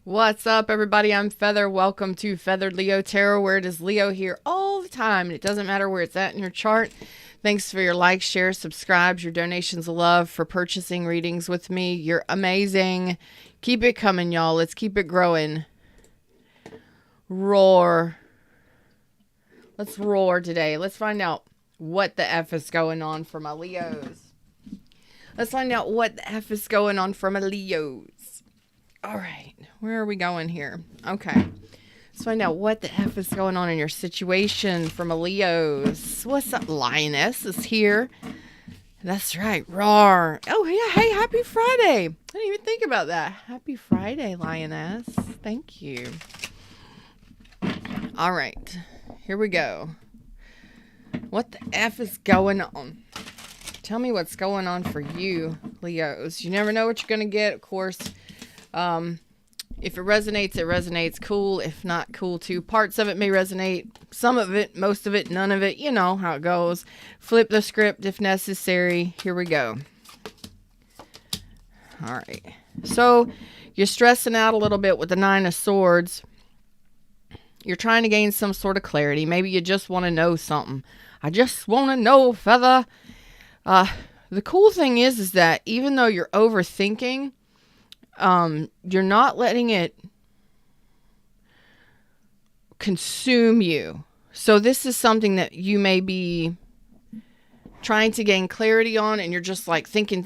What's up, everybody? I'm Feather. Welcome to Feathered Leo Tarot, where it is Leo here all the time. And it doesn't matter where it's at in your chart. Thanks for your likes, shares, subscribes, your donations of love, for purchasing readings with me. You're amazing. Keep it coming, y'all. Let's keep it growing. Roar. Let's roar today. Let's find out what the F is going on for my Leos. Let's find out what the F is going on for my Leos. All right, where are we going here? Okay, let's find out what the F is going on in your situation for my Leos. What's up, Lioness is here. That's right, roar. Oh, yeah, hey, happy Friday. I didn't even think about that. Happy Friday, Lioness. Thank you. All right, here we go. What the F is going on? Tell me what's going on for you, Leos. You never know what you're going to get, of course. If it resonates, it resonates. Cool. If not, cool too. Parts of it may resonate. Some of it, most of it, none of it. You know how it goes. Flip the script if necessary. Here we go. All right. So you're stressing out a little bit with the Nine of Swords. You're trying to gain some sort of clarity. Maybe you just want to know something. I just want to know, Feather. The cool thing is that even though you're overthinking, you're not letting it consume you. So this is something that you may be trying to gain clarity on, and you're just like thinking,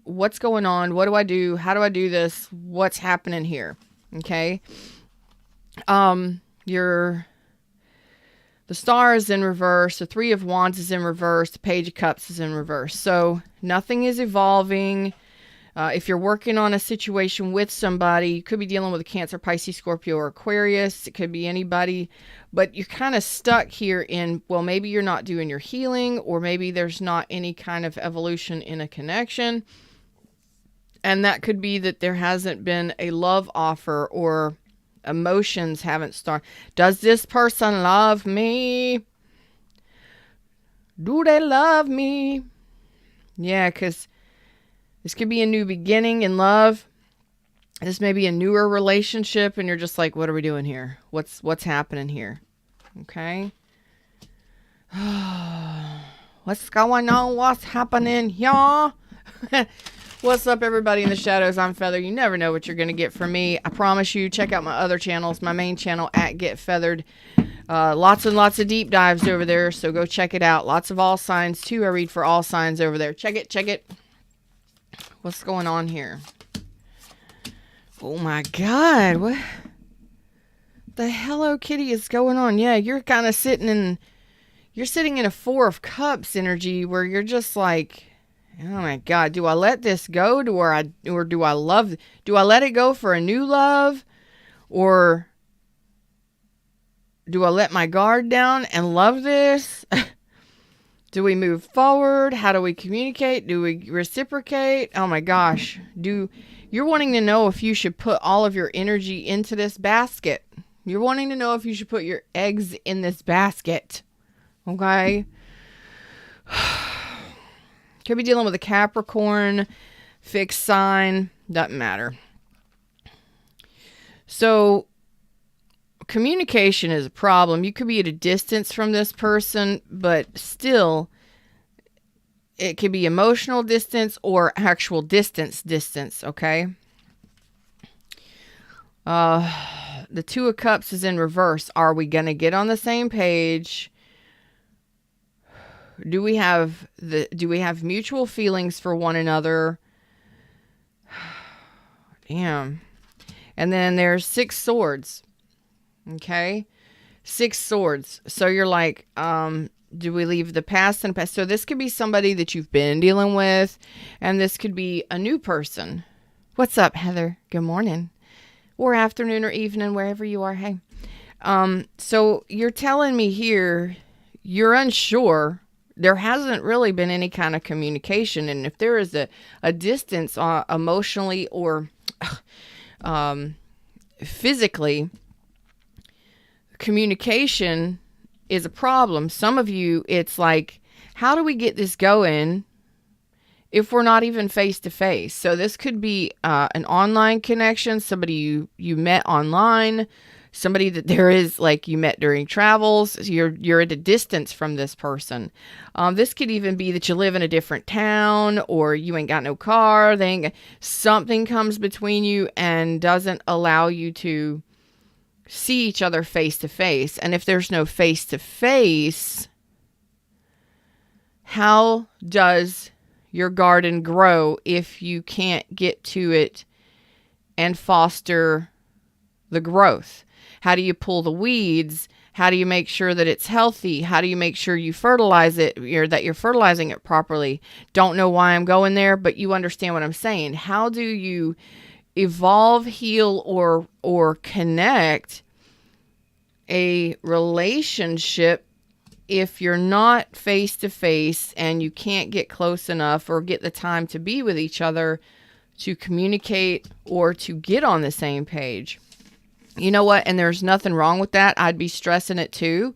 what's going on? What do I do? How do I do this? What's happening here? Okay. The Star is in reverse. The Three of Wands is in reverse. The Page of Cups is in reverse. So nothing is evolving. If you're working on a situation with somebody, you could be dealing with a Cancer, Pisces, Scorpio, or Aquarius. It could be anybody, but you're kind of stuck here in, well, maybe you're not doing your healing, or maybe there's not any kind of evolution in a connection. And that could be that there hasn't been a love offer, or emotions haven't started. Does this person love me? Do they love me? Yeah, because this could be a new beginning in love. This may be a newer relationship, and you're just like, what are we doing here? What's happening here? Okay. What's going on? What's happening here? What's up, everybody in the shadows? I'm Feather. You never know what you're going to get from me. I promise you. Check out my other channels. My main channel, at Get Feathered. Lots and lots of deep dives over there, so go check it out. Lots of all signs, too. I read for all signs over there. Check it. What's going on here? Oh my God. What the Hello Kitty is going on? Yeah, you're kind of sitting in a Four of Cups energy where you're just like, oh my God, do I let this go? Do I let it go for a new love? Or do I let my guard down and love this? Do we move forward? How do we communicate? Do we reciprocate? Oh my gosh. You're wanting to know if you should put all of your energy into this basket. You're wanting to know if you should put your eggs in this basket. Okay? Could be dealing with a Capricorn, fixed sign. Doesn't matter. So communication is a problem. You could be at a distance from this person, but still, it could be emotional distance or actual distance, okay? The Two of Cups is in reverse. Are we going to get on the same page? Do we have mutual feelings for one another? Damn. And then there's Six Swords. Okay, Six Swords. So you're like, do we leave the past in the past? So this could be somebody that you've been dealing with, and this could be a new person. What's up, Heather? Good morning, or afternoon, or evening, wherever you are. Hey, so you're telling me here you're unsure. There hasn't really been any kind of communication, and if there is a distance, emotionally or physically, communication is a problem. Some of you, it's like, how do we get this going if we're not even face to face. So this could be an online connection, somebody you met online, somebody that there is like you met during travels. You're at a distance from this person. This could even be that you live in a different town, or you ain't got no car. Something comes between you and doesn't allow you to see each other face to face. And if there's no face to face, how does your garden grow if you can't get to it and foster the growth? How do you pull the weeds? How do you make sure that it's healthy? How do you make sure you fertilize it, or that you're fertilizing it properly? Don't know why I'm going there, but you understand what I'm saying. How do you evolve, heal, or connect a relationship if you're not face to face and you can't get close enough or get the time to be with each other to communicate or to get on the same page? You know what? And there's nothing wrong with that. I'd be stressing it too,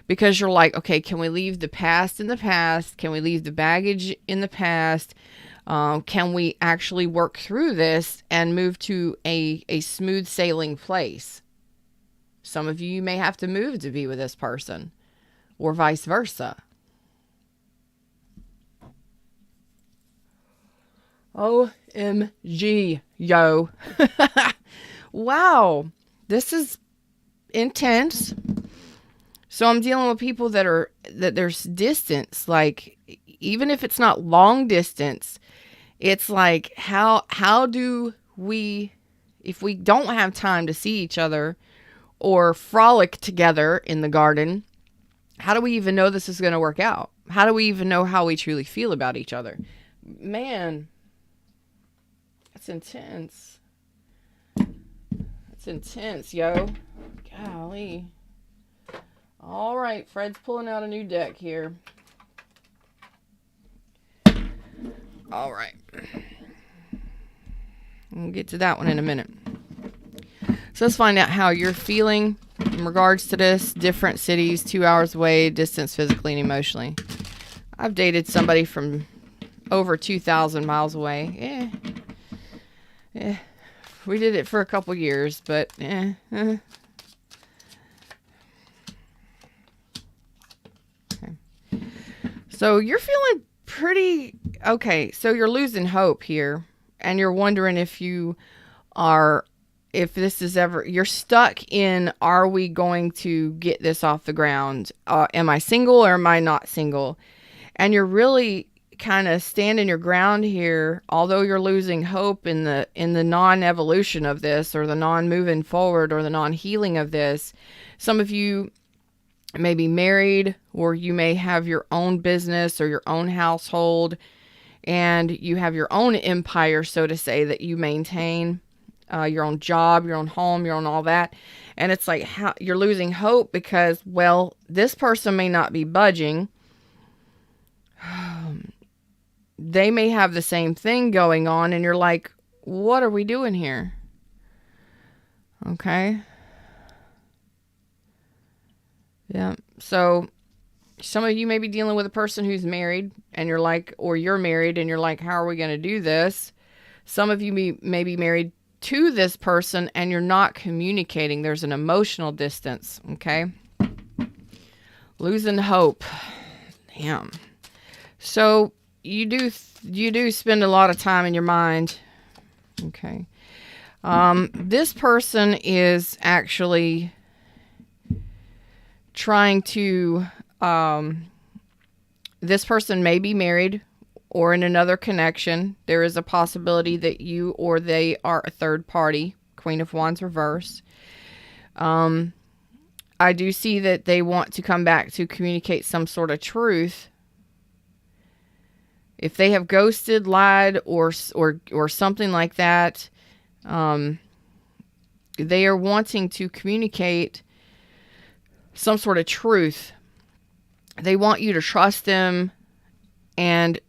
because you're like, okay, can we leave the past in the past? Can we leave the baggage in the past? Can we actually work through this and move to a smooth sailing place? Some of you may have to move to be with this person, or vice versa. OMG, yo. Wow. This is intense. So I'm dealing with people that there's distance. Like, even if it's not long distance, it's like, how do we, if we don't have time to see each other or frolic together in the garden, how do we even know this is going to work out? How do we even know how we truly feel about each other? Man, that's intense. That's intense, yo. Golly. All right, Fred's pulling out a new deck here. All right. We'll get to that one in a minute. So let's find out how you're feeling in regards to this. Different cities, 2 hours away, distance physically and emotionally. I've dated somebody from over 2,000 miles away. Yeah. We did it for a couple years, but Okay. So you're feeling pretty okay. So you're losing hope here, and you're wondering if this is ever, you're stuck in, are we going to get this off the ground? Am I single or am I not single? And you're really kind of standing your ground here, although you're losing hope in the non-evolution of this, or the non-moving forward, or the non-healing of this. Some of you may be married, or you may have your own business or your own household, and you have your own empire, so to say, that you maintain, your own job, your own home, your own all that. And it's like, how you're losing hope because, well, this person may not be budging. They may have the same thing going on, and you're like, what are we doing here? Okay. Yeah. So some of you may be dealing with a person who's married, and you're like, or you're married and you're like, how are we going to do this? Some of you may be married to this person and you're not communicating. There's an emotional distance. Okay. Losing hope. Damn. So you do spend a lot of time in your mind. Okay. This person is actually trying to, this person may be married or in another connection. There is a possibility that you or they are a third party. Queen of Wands reverse. I do see that they want to come back to communicate some sort of truth. If they have ghosted, lied, or something like that, they are wanting to communicate some sort of truth. They want you to trust them. And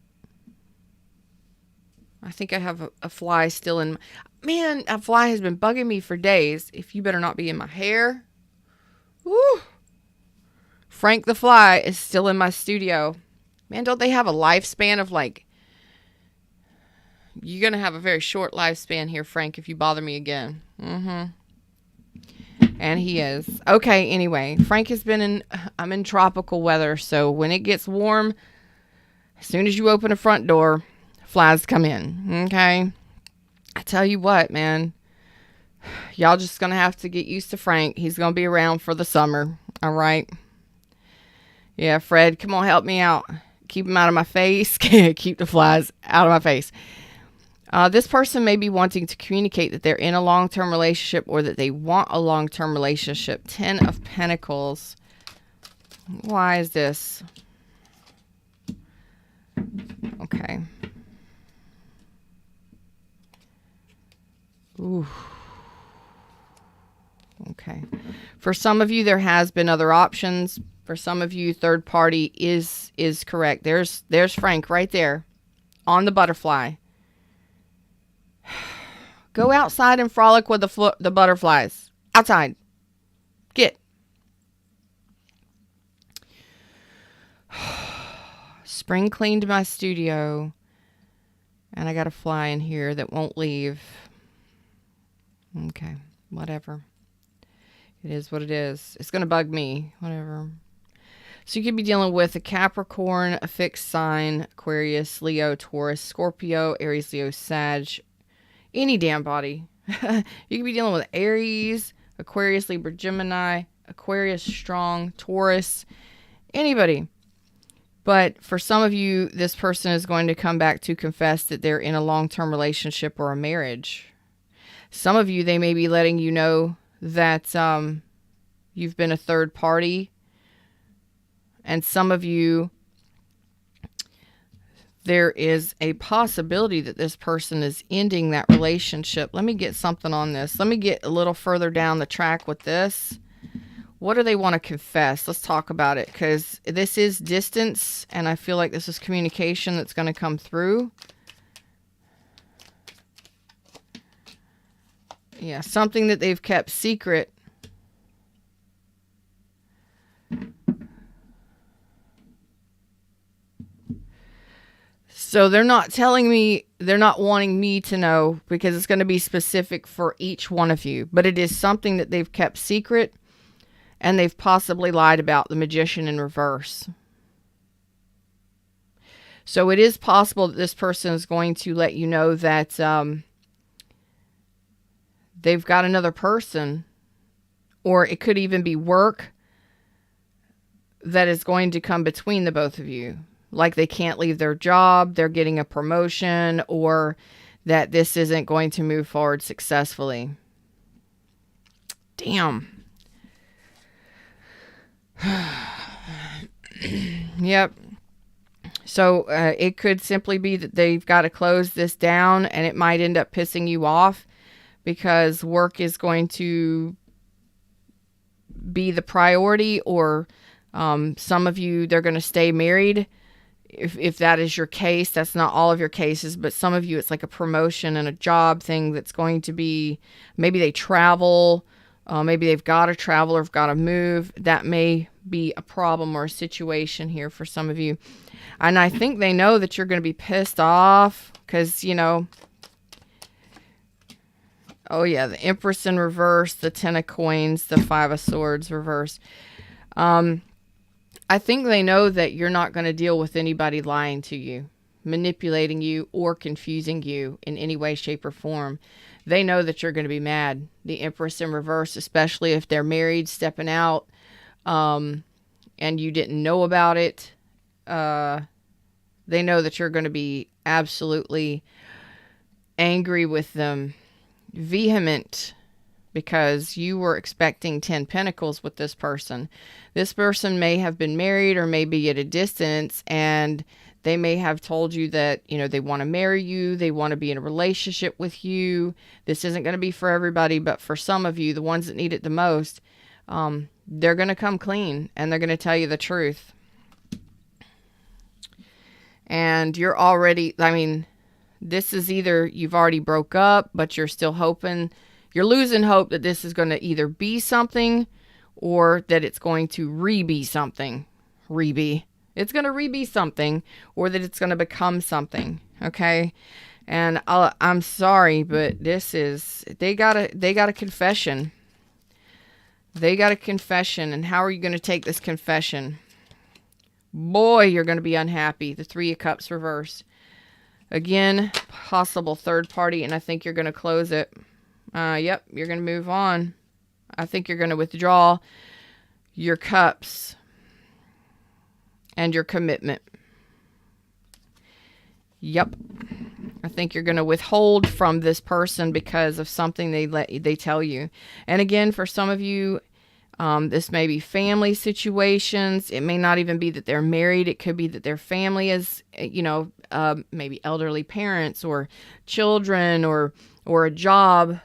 I think I have a fly still in. Man, a fly has been bugging me for days. If you better not be in my hair. Woo. Frank the fly is still in my studio. Man, don't they have a lifespan of like You're going to have a very short lifespan here, Frank, if you bother me again. And he is. Okay, anyway, Frank has been I'm in tropical weather, so when it gets warm, as soon as you open a front door, flies come in, okay? I tell you what, man, y'all just going to have to get used to Frank. He's going to be around for the summer, all right? Yeah, Fred, come on, help me out. Keep him out of my face. Keep the flies out of my face. This person may be wanting to communicate that they're in a long-term relationship or that they want a long-term relationship. 10 of Pentacles. Why is this? Okay. Ooh. Okay. For some of you, there has been other options. For some of you, third party is correct. There's Frank right there on the butterfly. Go outside and frolic with the butterflies. Outside. Get. Spring cleaned my studio. And I got a fly in here that won't leave. Okay. Whatever. It is what it is. It's going to bug me. Whatever. So you could be dealing with a Capricorn, a fixed sign, Aquarius, Leo, Taurus, Scorpio, Aries, Leo, Sag. Any damn body. You could be dealing with Aries, Aquarius, Libra, Gemini, Aquarius, strong, Taurus, anybody. But for some of you, this person is going to come back to confess that they're in a long-term relationship or a marriage. Some of you, they may be letting you know that you've been a third party. And some of you, there is a possibility that this person is ending that relationship. Let me get something on this. Let me get a little further down the track with this. What do they want to confess? Let's talk about it, because this is distance, and I feel like this is communication that's going to come through. Yeah, something that they've kept secret. So they're not telling me, they're not wanting me to know, because it's going to be specific for each one of you. But it is something that they've kept secret, and they've possibly lied about. The Magician in reverse. So it is possible that this person is going to let you know that they've got another person, or it could even be work that is going to come between the both of you. Like they can't leave their job, they're getting a promotion, or that this isn't going to move forward successfully. Damn. Yep. So it could simply be that they've got to close this down, and it might end up pissing you off because work is going to be the priority, or some of you, they're going to stay married. If that is your case, that's not all of your cases, but some of you, it's like a promotion and a job thing that's going to be, maybe they travel, maybe they've got to travel or have got to move. That may be a problem or a situation here for some of you. And I think they know that you're going to be pissed off because, you know, oh yeah, the Empress in reverse, the 10 of coins, the 5 of swords reverse. I think they know that you're not going to deal with anybody lying to you, manipulating you, or confusing you in any way, shape, or form. They know that you're going to be mad. The Empress in reverse, especially if they're married, stepping out, and you didn't know about it. They know that you're going to be absolutely angry with them, vehement, because you were expecting 10 Pentacles with this person. This person may have been married or may be at a distance, and they may have told you that, you know, they want to marry you. They want to be in a relationship with you. This isn't going to be for everybody, but for some of you, the ones that need it the most, they're going to come clean and they're going to tell you the truth. And you're already, I mean, this is either you've already broke up, but you're still hoping. You're losing hope that this is going to either be something or that it's going to re-be something. It's going to re-be something, or that it's going to become something. Okay. And I'm sorry, but they got a confession. They got a confession. And how are you going to take this confession? Boy, you're going to be unhappy. The Three of Cups reversed. Again, possible third party, and I think you're going to close it. Yep, you're going to move on. I think you're going to withdraw your cups and your commitment. Yep. I think you're going to withhold from this person because of something they tell you. And again, for some of you, this may be family situations. It may not even be that they're married. It could be that their family is, maybe elderly parents or children or a job,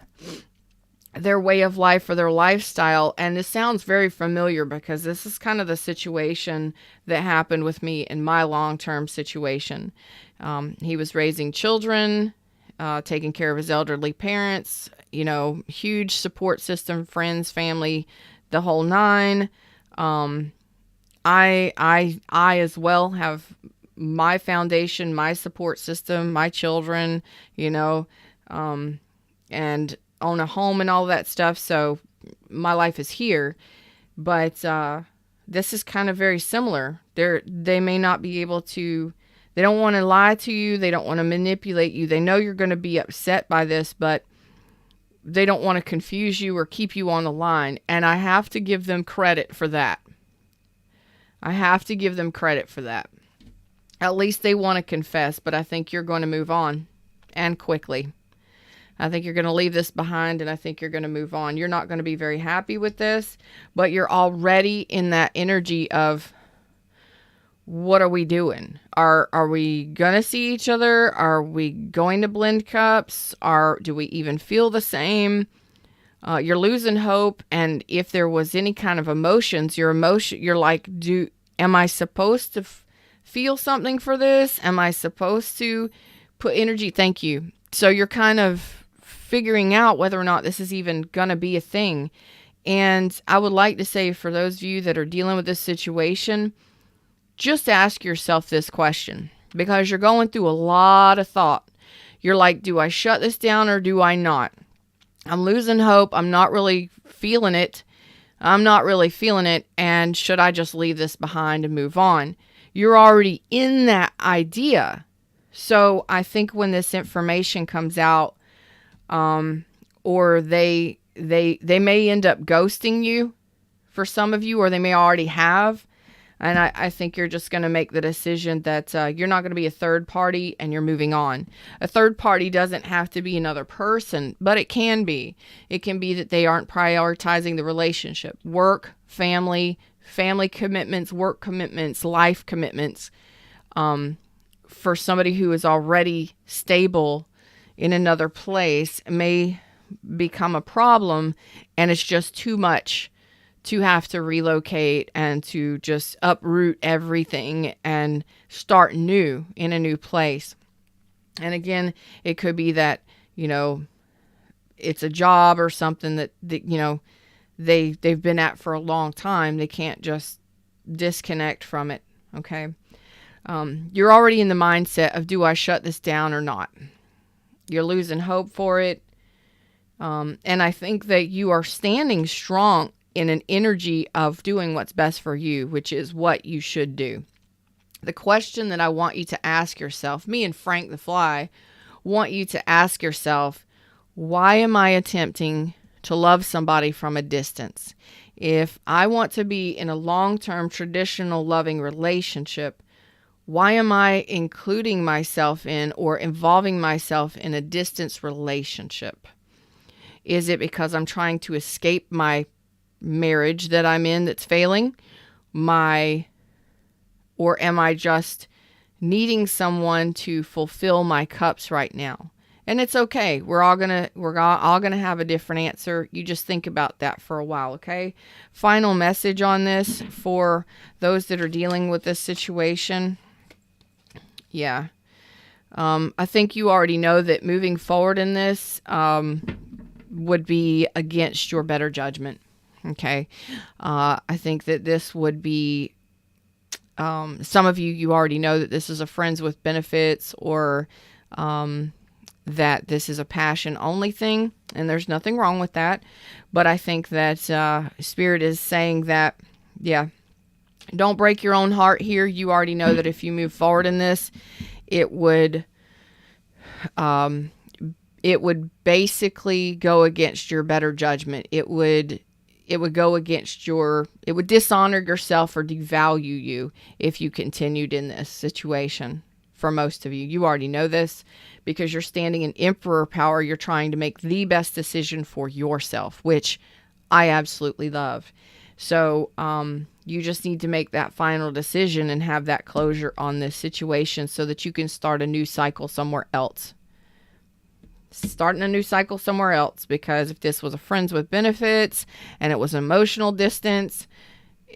their way of life or their lifestyle. And this sounds very familiar because this is kind of the situation that happened with me in my long-term situation. He was raising children, taking care of his elderly parents, huge support system, friends, family, the whole nine. I as well have my foundation, my support system, my children, and own a home and all that stuff. So my life is here, but this is kind of very similar. They may not be able to. They don't want to lie to you. They don't want to manipulate you. They know you're going to be upset by this, but they don't want to confuse you or keep you on the line. And I have to give them credit for that. At least they want to confess, but I think you're going to move on, and quickly. I think you're going to leave this behind, and I think you're going to move on. You're not going to be very happy with this, but you're already in that energy of, what are we doing? Are we going to see each other? Are we going to blend cups? Do we even feel the same? You're losing hope. And if there was any kind of emotions, you're like, am I supposed to feel something for this? Am I supposed to put energy? Thank you. So you're kind of figuring out whether or not this is even going to be a thing. And I would like to say, for those of you that are dealing with this situation, just ask yourself this question, because you're going through a lot of thought. You're like, do I shut this down or do I not? I'm losing hope. I'm not really feeling it. And should I just leave this behind and move on? You're already in that idea. So I think when this information comes out, or they may end up ghosting you for some of you, or they may already have. And I think you're just going to make the decision that you're not going to be a third party and you're moving on. A third party doesn't have to be another person, but it can be. It can be that they aren't prioritizing the relationship. Work, family commitments, work commitments, life commitments. For somebody who is already stable in another place, may become a problem, and it's just too much to have to relocate and to just uproot everything and start new in a new place. And again, it could be that, it's a job or something that they've been at for a long time. They can't just disconnect from it. Okay. You're already in the mindset of, do I shut this down or not? You're losing hope for it. And I think that you are standing strong in an energy of doing what's best for you, which is what you should do. The question that I want you to ask yourself, me and Frank the Fly want you to ask yourself, why am I attempting to love somebody from a distance? If I want to be in a long-term traditional loving relationship, why am I including myself in or involving myself in a distance relationship? Is it because I'm trying to escape my marriage that I'm in that's failing? Or am I just needing someone to fulfill my cups right now? And it's okay. We're all gonna have a different answer. You just think about that for a while, okay? Final message on this for those that are dealing with this situation. Yeah. I think you already know that moving forward in this would be against your better judgment. Okay. I think that this would be, some of you already know that this is a friends with benefits or, that this is a passion only thing, and there's nothing wrong with that. But I think that Spirit is saying that, yeah, don't break your own heart here. You already know that if you move forward in this, it would basically go against your better judgment. It would go against it would dishonor yourself or devalue you if you continued in this situation. For most of you, you already know this because you're standing in Emperor power. You're trying to make the best decision for yourself, which I absolutely love. So you just need to make that final decision and have that closure on this situation so that you can start a new cycle somewhere else. Starting a new cycle somewhere else, because if this was a friends with benefits and it was emotional distance,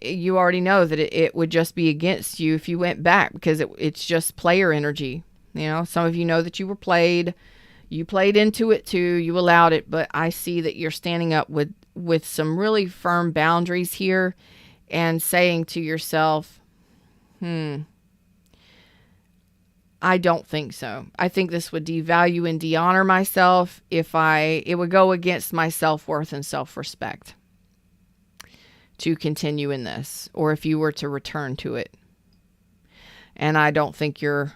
you already know that it would just be against you if you went back, because it's just player energy. You know, some of you know that you were played. You played into it too. You allowed it. But I see that you're standing up with some really firm boundaries here and saying to yourself, I don't think so. I think this would devalue and dehonor myself it would go against my self-worth and self-respect to continue in this, or if you were to return to it. And I don't think you're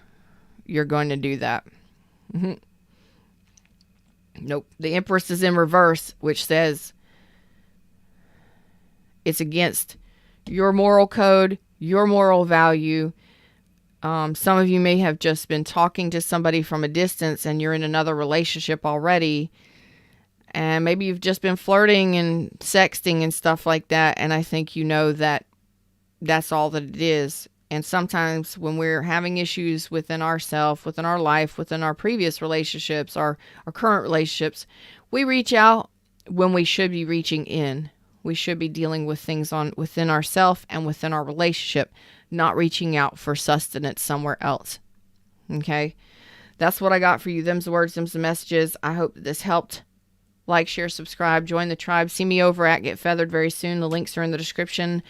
going to do that. Nope. The Empress is in reverse, which says it's against your moral code, your moral value. Some of you may have just been talking to somebody from a distance and you're in another relationship already. And maybe you've just been flirting and sexting and stuff like that. And I think you know that that's all that it is. And sometimes when we're having issues within ourselves, within our life, within our previous relationships, our current relationships, we reach out when we should be reaching in. We should be dealing with things within ourselves and within our relationship, not reaching out for sustenance somewhere else. Okay? That's what I got for you. Them's the words, them's the messages. I hope that this helped. Like, share, subscribe, join the tribe. See me over at Get Feathered very soon. The links are in the description.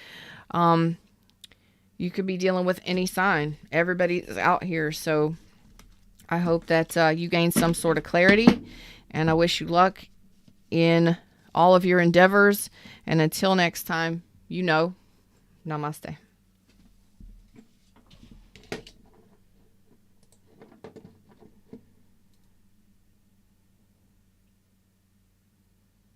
You could be dealing with any sign. Everybody's out here. So I hope that you gain some sort of clarity. And I wish you luck in all of your endeavors. And until next time, namaste.